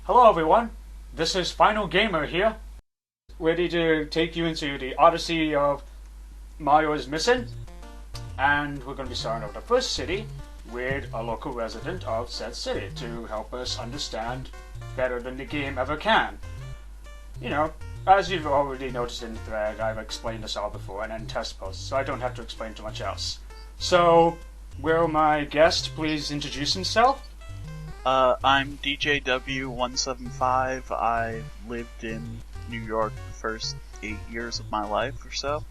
Hello everyone, this is Final Gamer here, ready to take you into the Odyssey of Mario is Missing, and we're going to be starting off the first city with a local resident of said city to help us understand better than the game ever can. You know, as you've already noticed in the thread, I've explained this all before and in test posts, so I don't have to explain too much else. So, will my guest please introduce himself? I'm djw175. I lived in New York the first 8 years of my life or so,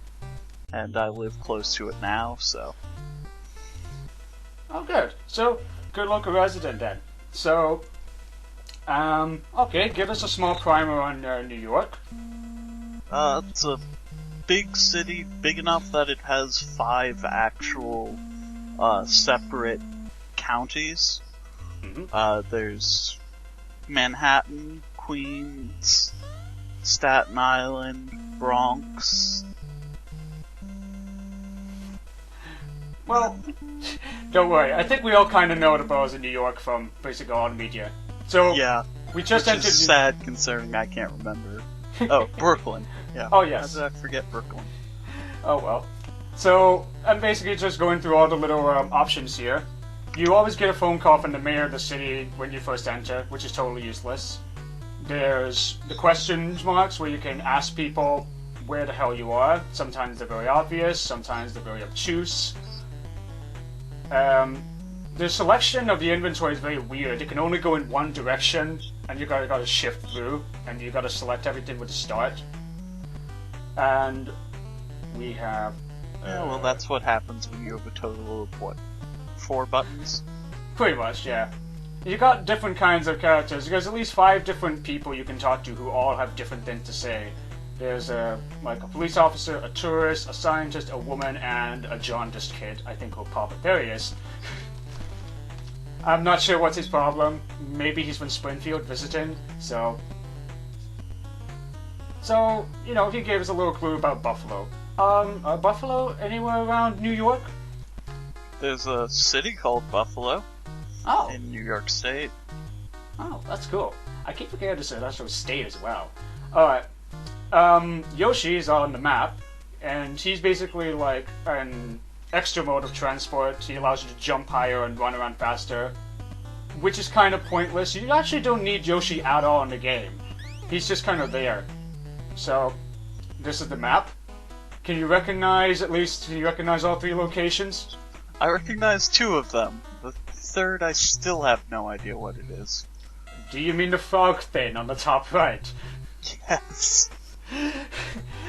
and I live close to it now, so... Oh, good. So, good local resident then. So, okay, give us a small primer on New York. It's a big city, big enough that it has 5 actual, separate counties. There's Manhattan, Queens, Staten Island, Bronx. Well, don't worry. I think we all kind of know the boroughs in New York from basically all the media. So Yeah, we just which entered. is sad considering I can't remember. Oh, Brooklyn. Yeah. Oh yes. How did I forget Brooklyn? Oh well. So I'm basically just going through all the little options here. You always get a phone call from the mayor of the city when you first enter, which is totally useless. There's the question marks where you can ask people where the hell you are. Sometimes they're very obvious, sometimes they're very obtuse. The selection of the inventory is very weird. It can only go in one direction, and you gotta shift through, and you gotta select everything with the start. And we have... Yeah, well, that's what happens when you have a total of, what, 4 buttons? Pretty much, yeah. You got different kinds of characters. There's at least 5 different people you can talk to who all have different things to say. There's like a police officer, a tourist, a scientist, a woman, and a jaundiced kid. I think we'll pop it. There he is. I'm not sure what's his problem. Maybe he's from Springfield visiting, so... So, you know, he gave us a little clue about Buffalo. Are Buffalo anywhere around New York? There's a city called Buffalo Oh. in New York State. Oh, that's cool. I keep forgetting to say that's a state as well. Alright. Yoshi is on the map, and he's basically like an extra mode of transport. He allows you to jump higher and run around faster, which is kind of pointless. You actually don't need Yoshi at all in the game. He's just kind of there. So, this is the map. Can you recognize all 3 locations? I recognize 2 of them. The third, I still have no idea what it is. Do you mean the frog thing on the top right? Yes.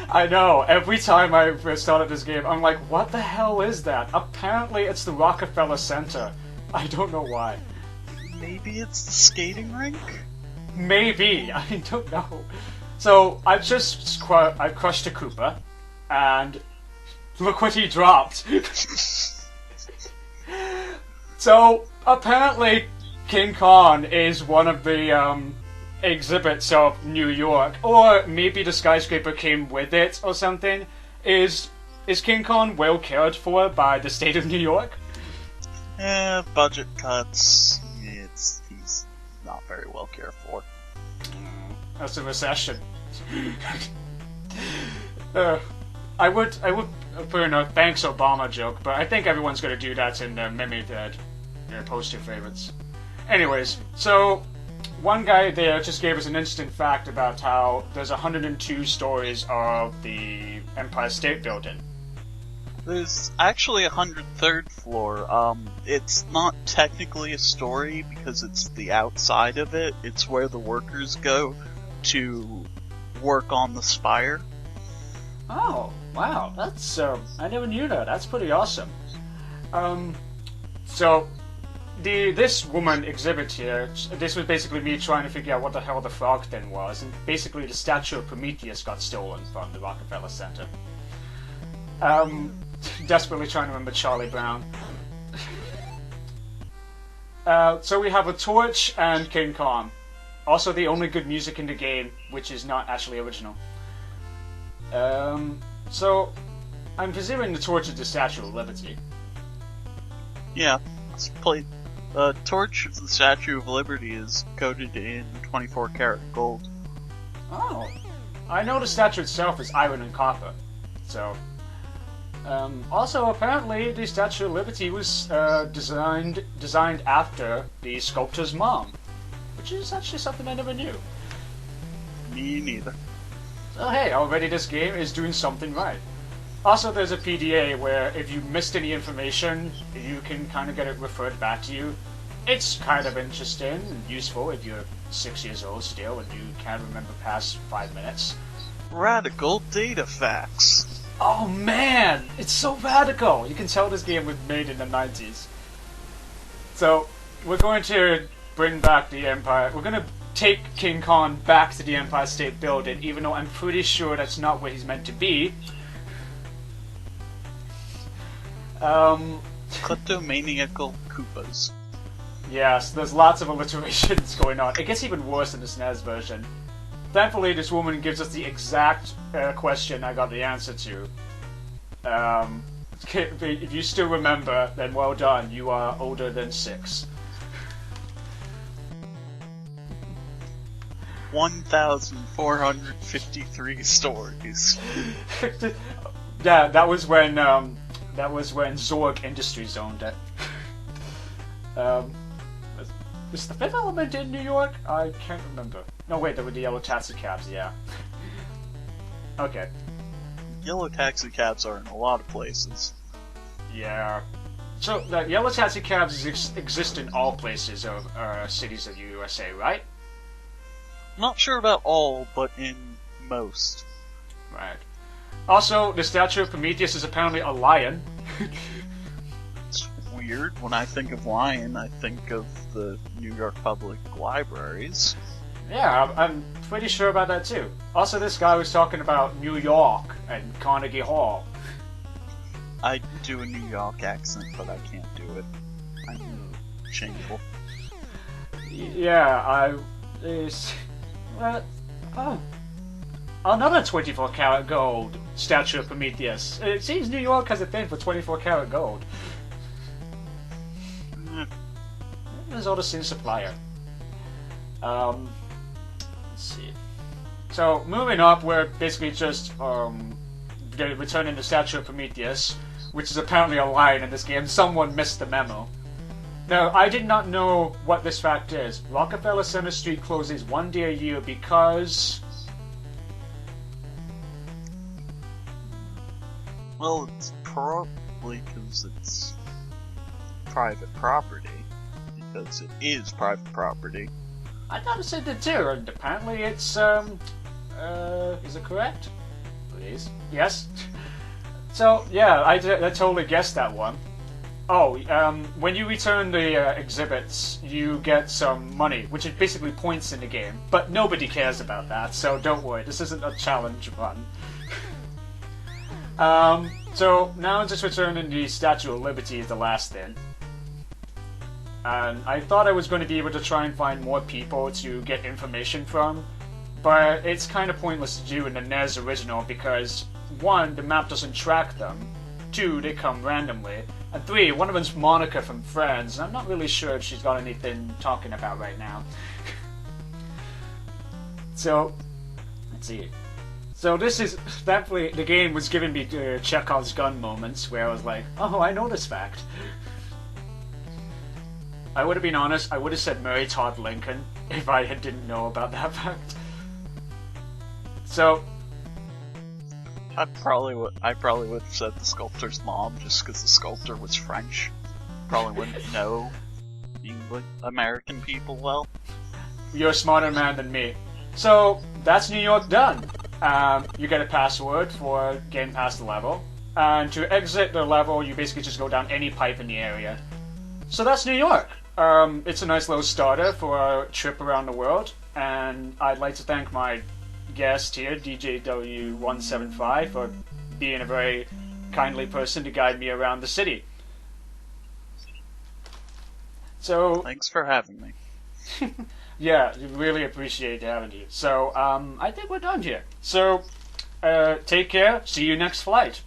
I know, every time I started this game, I'm like, what the hell is that? Apparently it's the Rockefeller Center. I don't know why. Maybe it's the skating rink? Maybe, I don't know. So, I've crushed a Koopa, and look what he dropped. So, apparently King Kong is one of the, exhibits of New York, or maybe the skyscraper came with it or something. Is King Kong well cared for by the state of New York? Budget cuts. He's not very well cared for. That's a recession. I would put in a thanks Obama joke, but I think everyone's gonna do that in the meme thread. Post your favorites. Anyways, so one guy there just gave us an interesting fact about how there's 102 stories of the Empire State Building. There's actually a 103rd floor. It's not technically a story because it's the outside of it. It's where the workers go to work on the spire. Oh, wow, that's, I never knew that. That's pretty awesome. So, this woman exhibit here, this was basically me trying to figure out what the hell the frog thing was, and basically the statue of Prometheus got stolen from the Rockefeller Center. Desperately trying to remember Charlie Brown. So we have a torch and King Kong. Also the only good music in the game, which is not actually original. So, I'm presuming the torch is the Statue of Liberty. Yeah, it's played The torch of the Statue of Liberty is coated in 24 karat gold. Oh. I know the statue itself is iron and copper. So... also, apparently, the Statue of Liberty was designed after the sculptor's mom. Which is actually something I never knew. Me neither. So hey, already this game is doing something right. Also, there's a PDA where if you missed any information, you can kind of get it referred back to you. It's kind of interesting and useful if you're 6 years old still and you can't remember past 5 minutes. Radical data facts. Oh man, it's so radical! You can tell this game was made in the 90s. So, we're going to bring back the Empire. We're going to take King Kong back to the Empire State Building, even though I'm pretty sure that's not where he's meant to be. Kleptomaniacal Koopas. Yes, there's lots of alliterations going on. It gets even worse in the SNES version. Thankfully, this woman gives us the exact question I got the answer to. If you still remember, then well done. You are older than 6. 1,453 stories. Yeah, that was when Zorg Industries owned it. Was the Fifth Element in New York? I can't remember. No, wait, there were the yellow taxi cabs, yeah. Okay. Yellow taxi cabs are in a lot of places. Yeah. So, the yellow taxi cabs exist in all places of cities of the USA, right? Not sure about all, but in most. Right. Also, the statue of Prometheus is apparently a lion. It's weird. When I think of lion, I think of the New York Public Libraries. Yeah, I'm pretty sure about that too. Also, this guy was talking about New York and Carnegie Hall. I do a New York accent, but I can't do it. I'm shameful. Yeah, oh. Another 24 karat gold statue of Prometheus. It seems New York has a thing for 24 karat gold. There's all the same supplier. Let's see. So, moving up, we're basically just returning the statue of Prometheus, which is apparently a line in this game. Someone missed the memo. Now, I did not know what this fact is. Rockefeller Center Street closes 1 day a year because... Well, it's probably because it's private property. Because it is private property. I thought it said that too, and apparently it's, is it correct? Please. Yes? So, yeah, I totally guessed that one. Oh, when you return the exhibits, you get some money, which is basically points in the game. But nobody cares about that, so don't worry, this isn't a challenge run. So, now just returning the Statue of Liberty is the last thing. And I thought I was going to be able to try and find more people to get information from, but it's kind of pointless to do in the NES original because, 1, the map doesn't track them, 2, they come randomly, and 3, one of them's Monica from Friends, and I'm not really sure if she's got anything talking about right now. So, let's see. So this is, thankfully, the game was giving me Chekhov's gun moments where I was like, oh, I know this fact. I would have been honest, I would have said Mary Todd Lincoln if I didn't know about that fact. So... I probably would have said the sculptor's mom just because the sculptor was French. Probably wouldn't know American people well. You're a smarter man than me. So, that's New York done. You get a password for getting past the level. And to exit the level, you basically just go down any pipe in the area. So that's New York. It's a nice little starter for our trip around the world, and I'd like to thank my guest here, djw175, for being a very kindly person to guide me around the city. So, thanks for having me. Yeah, really appreciate having you. So, I think we're done here. So, take care. See you next flight.